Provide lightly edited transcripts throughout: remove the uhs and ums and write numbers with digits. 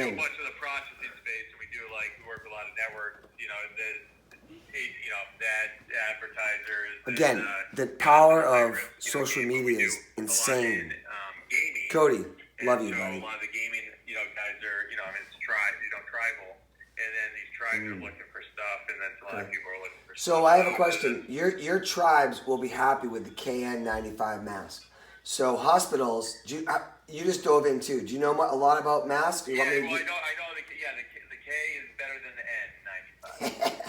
do thing. a bunch of the processing space, and we work with a lot of networks. That advertisers. Again, And, the power of migrants, social gaming. media We is do a lot insane. in gaming. Cody, And love you, so buddy. a lot of the gaming, guys are, it's tribal, and then these tribes are looking for stuff, and then a lot of people are looking for stuff. So I have a question. Your tribes will be happy with the KN95 mask. So hospitals, you just dove in too. Do you know a lot about masks? You Yeah, want me to well, I know the K is better than the N95.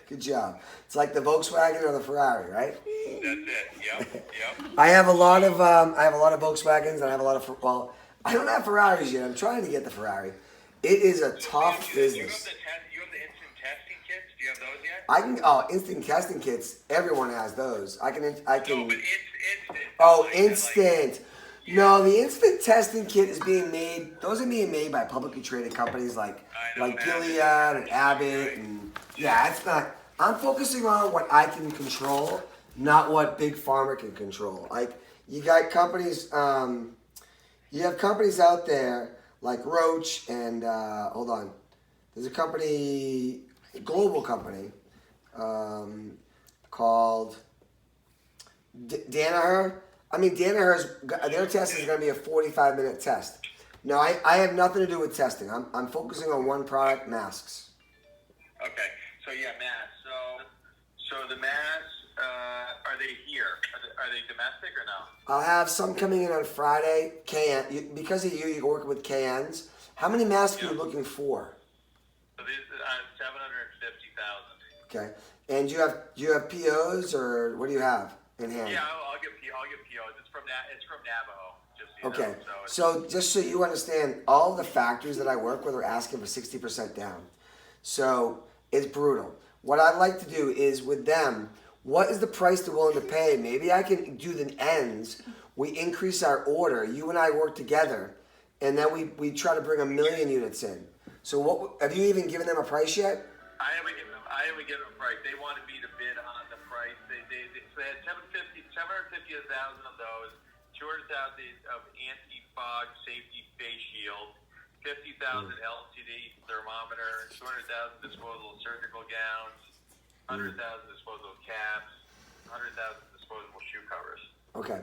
Good job. It's like the Volkswagen or the Ferrari, right? That's it. Yep. I have a lot of Volkswagens, and I have a lot of I don't have Ferraris yet. I'm trying to get the Ferrari. It is a tough business. You have the instant testing kits. Do you have those yet? Instant testing kits. Everyone has those. I can. No, but instant. Oh, instant. No, the instant testing kit is being made. Those are being made by publicly traded companies like Gilead and Abbott, and it's not. I'm focusing on what I can control, not what big pharma can control. Like you got companies. You have companies out there like Roche and hold on. There's a company, a global company, called Danaher. Danaher's their test is going to be a 45-minute test. No, I have nothing to do with testing. I'm focusing on one product, masks. Okay, so masks. So the masks, are they here? Are they domestic or no? I'll have some coming in on Friday. Because of you're working with KNs. How many masks are you looking for? So these 750,000. Okay, and do you have POs or what do you have in hand? Yeah, I'll get POs. It's from Navajo. Okay, so just so you understand, all the factories that I work with are asking for 60% down. So it's brutal. What I'd like to do is with them, what is the price they're willing to pay? Maybe I can do the ends. We increase our order. You and I work together, and then we try to bring 1 million units in. So what have you even given them a price yet? I haven't given them a price. They wanted me to bid on the price. They had 750,000 of those. 200,000 of anti-fog safety face shield, 50,000 LCD thermometer, 200,000 disposable surgical gowns, 100,000 disposable caps, 100,000 disposable shoe covers. Okay.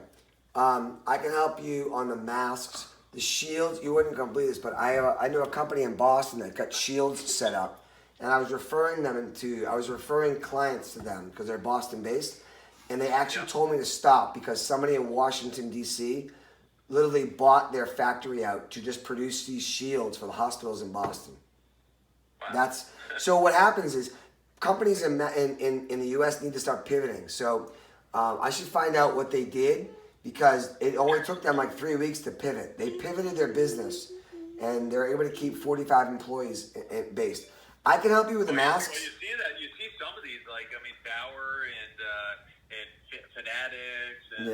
I can help you on the masks. The shields, you wouldn't complete this, but I know a company in Boston that got shields set up, and I was referring clients to them because they're Boston based. And they actually told me to stop because somebody in Washington, D.C. literally bought their factory out to just produce these shields for the hospitals in Boston. Wow. So what happens is companies in the U.S. need to start pivoting. So I should find out what they did because it only took them like 3 weeks to pivot. They pivoted their business and they're able to keep 45 employees based. I can help you with the masks. Well, you see that. You see some of these, Bauer and Fanatics and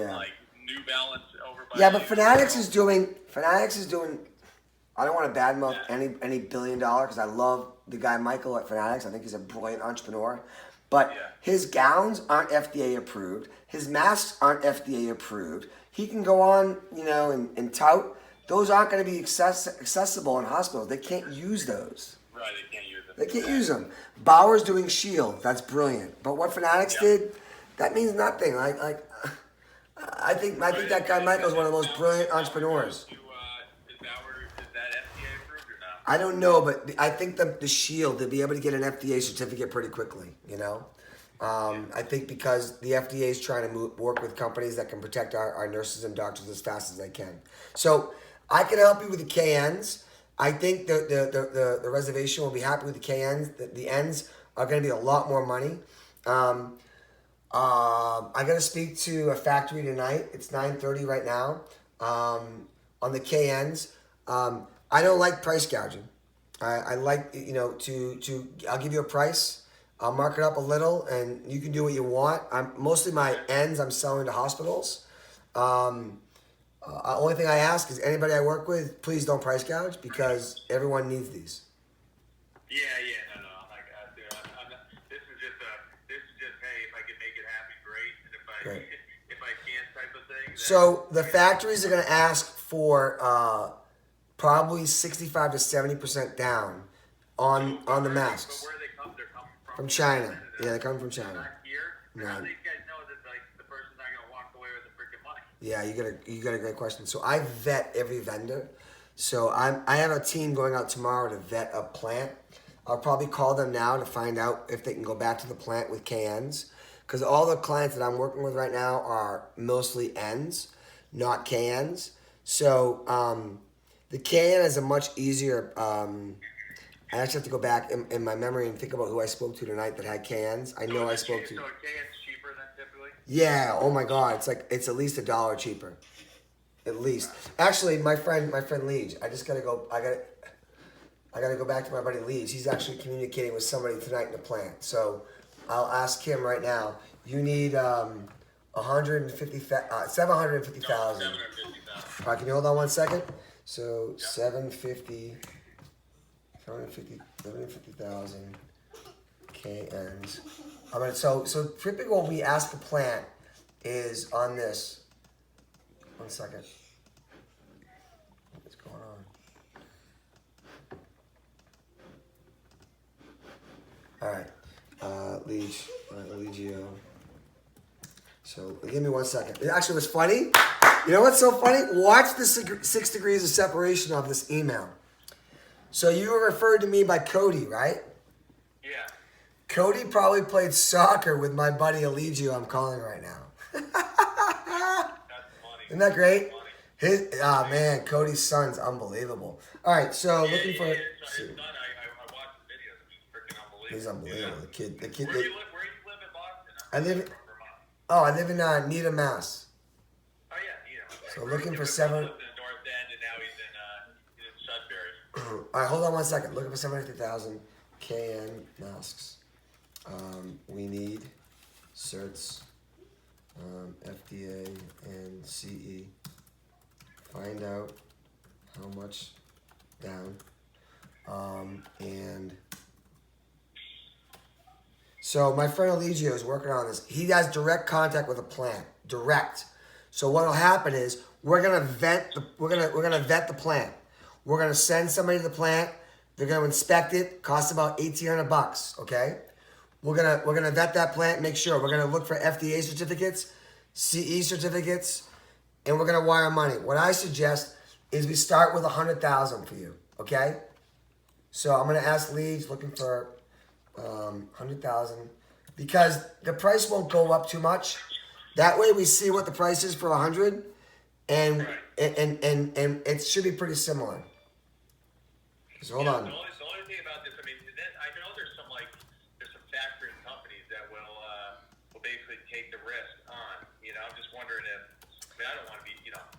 New Balance over by. Yeah, but Fanatics is doing. I don't want to badmouth any $1 billion because I love the guy Michael at Fanatics. I think he's a brilliant entrepreneur. But his gowns aren't FDA approved. His masks aren't FDA approved. He can go on, and tout. Those aren't going to be accessible in hospitals. They can't use those. Right, they can't use them. They can't use them. Bauer's doing Shield. That's brilliant. But what Fanatics did, that means nothing. I think that guy Michael's one of the most brilliant entrepreneurs. Is that FDA approved or not? I don't know, but I think the Shield, they'll be able to get an FDA certificate pretty quickly, I think because the FDA is trying to work with companies that can protect our nurses and doctors as fast as they can. So I can help you with the KNs. I think the reservation will be happy with the KNs. The ends are going to be a lot more money. I got to speak to a factory tonight. It's 9:30 right now. On the KNs, I don't like price gouging. I like I'll give you a price. I'll mark it up a little, and you can do what you want. Mostly my ends I'm selling to hospitals. Only thing I ask is anybody I work with, please don't price gouge because everyone needs these. Yeah, no. This is just hey, if I can make it happen, great. And if I can't, type of thing. So the factories are going to ask for probably 65 to 70% down on the masks. But where they come, they're coming From China. Yeah, they're coming from China. Not here. No. How do these guys know that like the person's not gonna walk away with the freaking money? Yeah, you got a great question. So I vet every vendor. So I have a team going out tomorrow to vet a plant. I'll probably call them now to find out if they can go back to the plant with KNs. Because all the clients that I'm working with right now are mostly Ns, not KNs. So the KN is a much easier. I actually have to go back in my memory and think about who I spoke to tonight that had KNs. I know I spoke to. So a KN's cheaper than typically? Yeah. Oh my God. It's at least $1 cheaper. At least. Actually, my friend Leach. I gotta go back to my buddy Leach. He's actually communicating with somebody tonight in the plant. So I'll ask him right now. You need 750,000. 750,000. All right, can you hold on one second? So 750,000 KNs. All right, so typically what we ask the plant is on this. 1 second. What's going on? All right, Leach, Legio. So give me 1 second. It actually was funny. You know what's so funny? Watch the 6 degrees of separation of this email. So you were referred to me by Cody, right? Yeah. Cody probably played soccer with my buddy Eligio I'm calling right now. That's funny. Isn't that great? Funny. Man, Cody's son's unbelievable. All right, so looking for. His son, I watched the videos. He's freaking unbelievable. He's unbelievable. The kid. Where do you live? Where do you live in Boston? I live. From Vermont. Oh, I live in Needham, Mass. Oh yeah, Needham. So looking for He seven. lived in the North End, and now he's in Sudbury. All right, hold on 1 second. Looking for 750,000 KN masks. We need certs, FDA and CE. Find out how much down. And so my friend Eligio is working on this. He has direct contact with a plant. Direct. So what'll happen is we're gonna vet the plant. We're gonna send somebody to the plant. They're gonna inspect it. Costs about $1,800. Okay. We're gonna vet that plant. Make sure we're gonna look for FDA certificates, CE certificates, and we're gonna wire money. What I suggest is we start with 100,000 for you. Okay. So I'm gonna ask Leeds looking for 100,000 because the price won't go up too much. That way we see what the price is for 100, and Right. and it should be pretty similar. So hold on. The only thing about this, I mean, I know there's some factory companies that will basically take the risk on. You know, I'm just wondering if I don't want to be, fuck,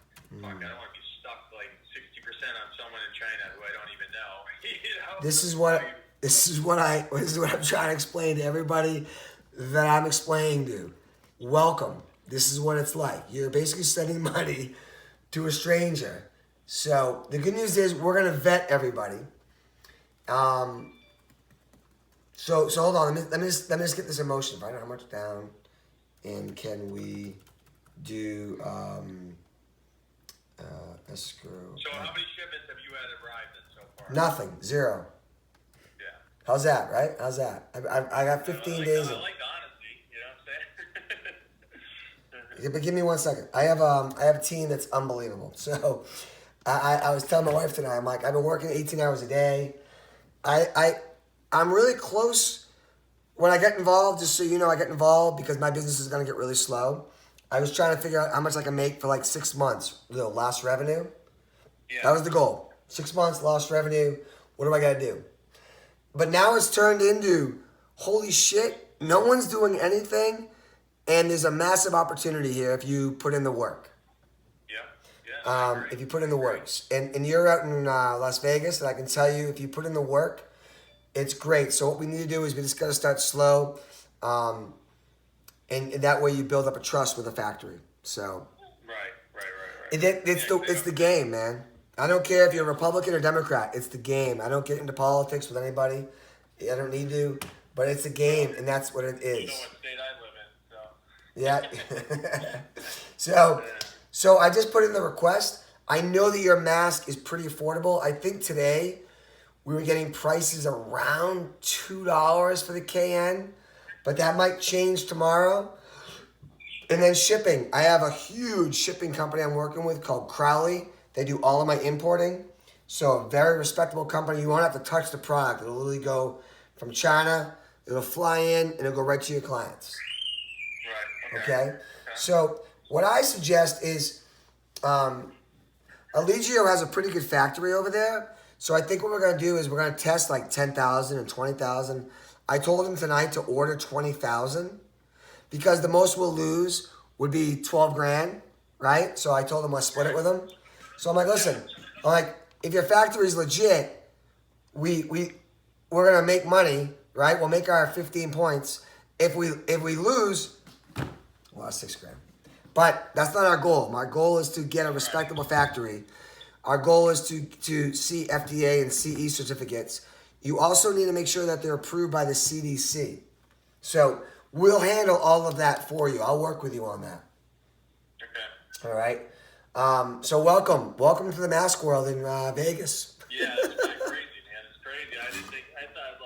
I don't want to be stuck like 60% on someone in China who I don't even know. This is what I'm trying to explain to everybody that I'm explaining to. Welcome. This is what it's like. You're basically sending money to a stranger. So the good news is we're gonna vet everybody. So hold on. Let me just get this in motion. Find out how much down, and can we do escrow? So how many shipments have you had arrived in so far? Nothing. 0. Yeah. How's that? Right? How's that? I got 15 days. I like honesty. You know what I'm saying? But give me 1 second. I have a team that's unbelievable. So I was telling my wife tonight, I'm like, I've been working 18 hours a day. I'm really close. When I get involved, just so you know, I get involved because my business is gonna get really slow. I was trying to figure out how much I can make for like 6 months, lost revenue. Yeah. That was the goal. 6 months, lost revenue. What do I gotta do? But now it's turned into, holy shit, no one's doing anything, and there's a massive opportunity here if you put in the work. Yeah. If you put in the works. And you're out in Las Vegas, and I can tell you, if you put in the work, it's great. So what we need to do is we just got to start slow, and that way you build up a trust with the factory. So Right. it's the game, man. I don't care if you're a Republican or Democrat. It's the game. I don't get into politics with anybody. I don't need to, but it's a game, and that's what it is. You know what state I live in, so. Yeah. So I just put in the request. I know that your mask is pretty affordable. I think today we were getting prices around $2 for the KN, but that might change tomorrow. And then shipping. I have a huge shipping company I'm working with called Crowley. They do all of my importing. So a very respectable company. You won't have to touch the product. It'll literally go from China. It'll fly in and it'll go right to your clients. Right. Okay? So what I suggest is Allegio has a pretty good factory over there. So I think what we're going to do is we're going to test like 10,000 and 20,000. I told him tonight to order 20,000 because the most we'll lose would be 12 grand, right? So I told him I'll split it with him. So I'm like, listen, I'm like, if your factory's legit, we're going to make money, right? We'll make our 15 points. If we lose, we'll have 6 grand. But that's not our goal. My goal is to get a respectable factory. Our goal is to see FDA and CE certificates. You also need to make sure that they're approved by the CDC. So we'll handle all of that for you. I'll work with you on that. Okay. All right. So welcome to the mask world in Vegas. Yeah, it's pretty crazy, man. It's crazy. I thought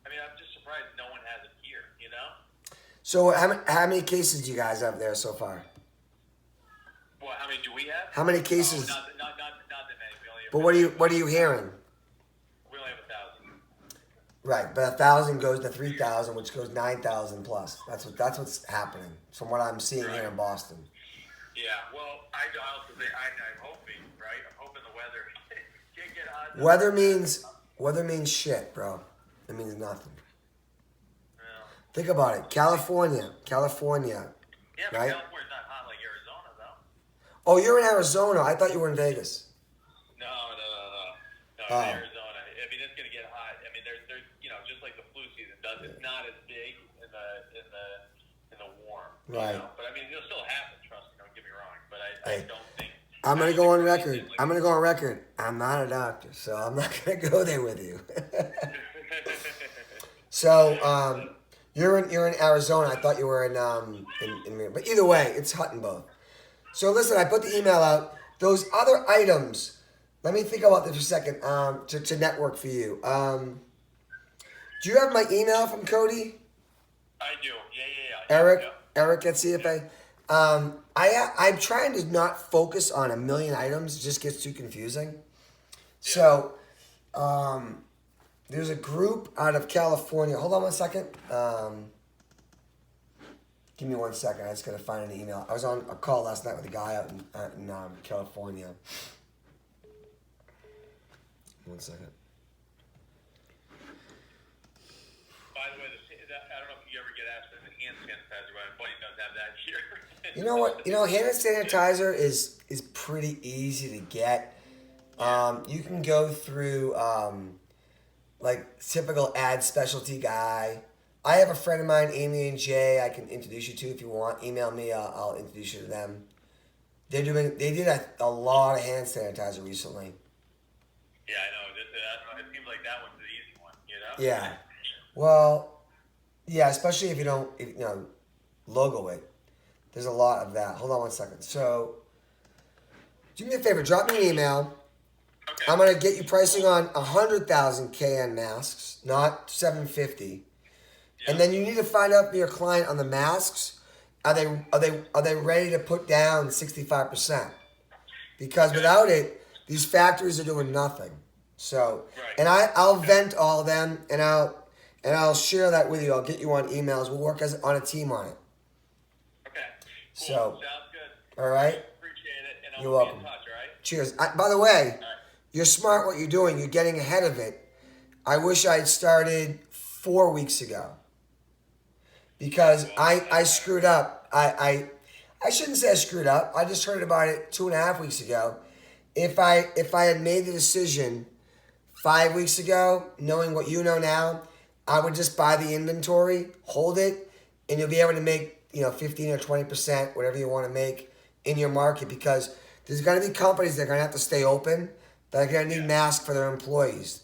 I'm just surprised no one has it here, you know? So how many cases do you guys have there so far? Well, how many do we have? How many cases? Not that many. We only have But what are you hearing? We only have 1,000. Right, but 1,000 goes to 3,000, which goes 9,000 plus. That's what's happening from what I'm seeing here in Boston. Yeah, well, I also say I'm hoping, right? I'm hoping the weather can't get hot. Weather means shit, bro. It means nothing. Yeah. Think about it. California. Yeah, but Right? California's not hot like Arizona, though. Oh, you're in Arizona. I thought you were in Vegas. No. Oh. Arizona. I mean, it's gonna get hot. I mean, there's just like the flu season does. It's not as big in the warm. Right. You know? But I mean, it'll still happen. Trust me. Don't get me wrong. But I Hey, don't think. I'm gonna go on record. I'm not a doctor, so I'm not gonna go there with you. So you're in Arizona. I thought you were in but either way, it's hot in both. So listen, I put the email out. Those other items. Let me think about this for a second. To network for you. Do you have my email from Cody? I do. Yeah. Eric at CFA. I'm trying to not focus on a million items. It just gets too confusing. So, there's a group out of California. Hold on one second. Give me 1 second. I just gotta find an email. I was on a call last night with a guy out in California. 1 second. By the way, I don't know if you ever get asked for the hand sanitizer, but my buddy does have that here. You know what? Hand sanitizer is pretty easy to get. You can go through like typical ad specialty guy. I have a friend of mine, Amy and Jay. I can introduce you to if you want. Email me. I'll introduce you to them. They did a lot of hand sanitizer recently. Yeah, I know. It seems like that one's the easy one, you know? Yeah. Well, yeah, especially if you don't, logo it. There's a lot of that. Hold on 1 second. So, do me a favor. Drop me an email. Okay. I'm going to get you pricing on 100,000 KN masks, not 750. Yeah. And then you need to find out for your client on the masks. Are they ready to put down 65%? Because without it, these factories are doing nothing. So, Right. and I'll vent all of them, and I'll share that with you. I'll get you on emails. We'll work on a team on it. Okay. Cool. So, Sounds good. all right. Appreciate it, and You're I'll be welcome. in touch, all right? Cheers. By the way, All right. you're smart what you're doing. You're getting ahead of it. I wish I had started 4 weeks ago. Because I screwed up. I shouldn't say I screwed up. I just heard about it 2.5 weeks ago. If I had made the decision 5 weeks ago, knowing what you know now, I would just buy the inventory, hold it, and you'll be able to make 15 or 20%, whatever you want to make in your market, because there's going to be companies that are going to have to stay open that are going to need masks for their employees.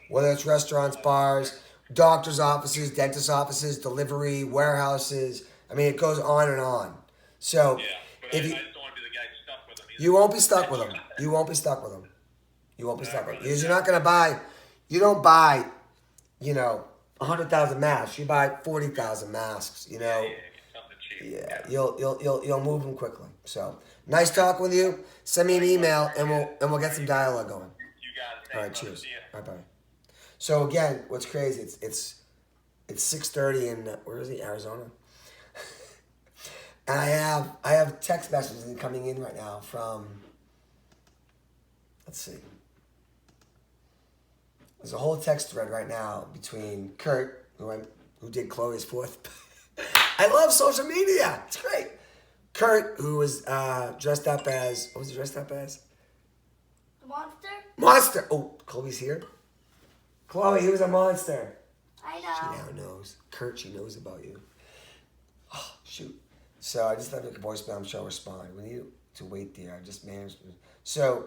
Whether it's restaurants, bars, doctors' offices, dentist offices, delivery, warehouses. I mean, it goes on and on. So, Yeah, but I if just you, don't want to be the guy stuck with them You won't be stuck with them. You won't be stuck with them. You won't be stuck with them. Because you're not going to buy, you don't buy, 100,000 masks. You buy 40,000 masks, Yeah, something cheap. Yeah, you'll move them quickly. So, nice talking with you. Send me an email and we'll get some dialogue going. You got it. All right, Thanks, brother. cheers. See ya. Bye bye. So again, what's crazy? It's 6:30 in where is he? Arizona. And I have text messages coming in right now from. Let's see. There's a whole text thread right now between Kurt, who did Chloe's fourth. I love social media. It's great. Kurt, who was dressed up as, what was he dressed up as? Monster? Monster. Oh, Chloe's here. Chloe, he was a monster. I She know. now knows. Kurt, she knows about you. Oh, shoot. So I just left a voicemail. I'm sure I'll respond. We need to wait there. I just managed. So,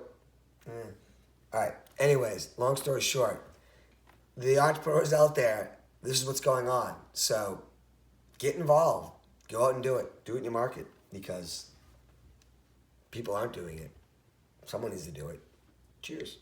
all right. Anyways, long story short, the entrepreneurs out there, this is what's going on. So get involved. Go out and do it. Do it in your market because people aren't doing it. Someone needs to do it. Cheers.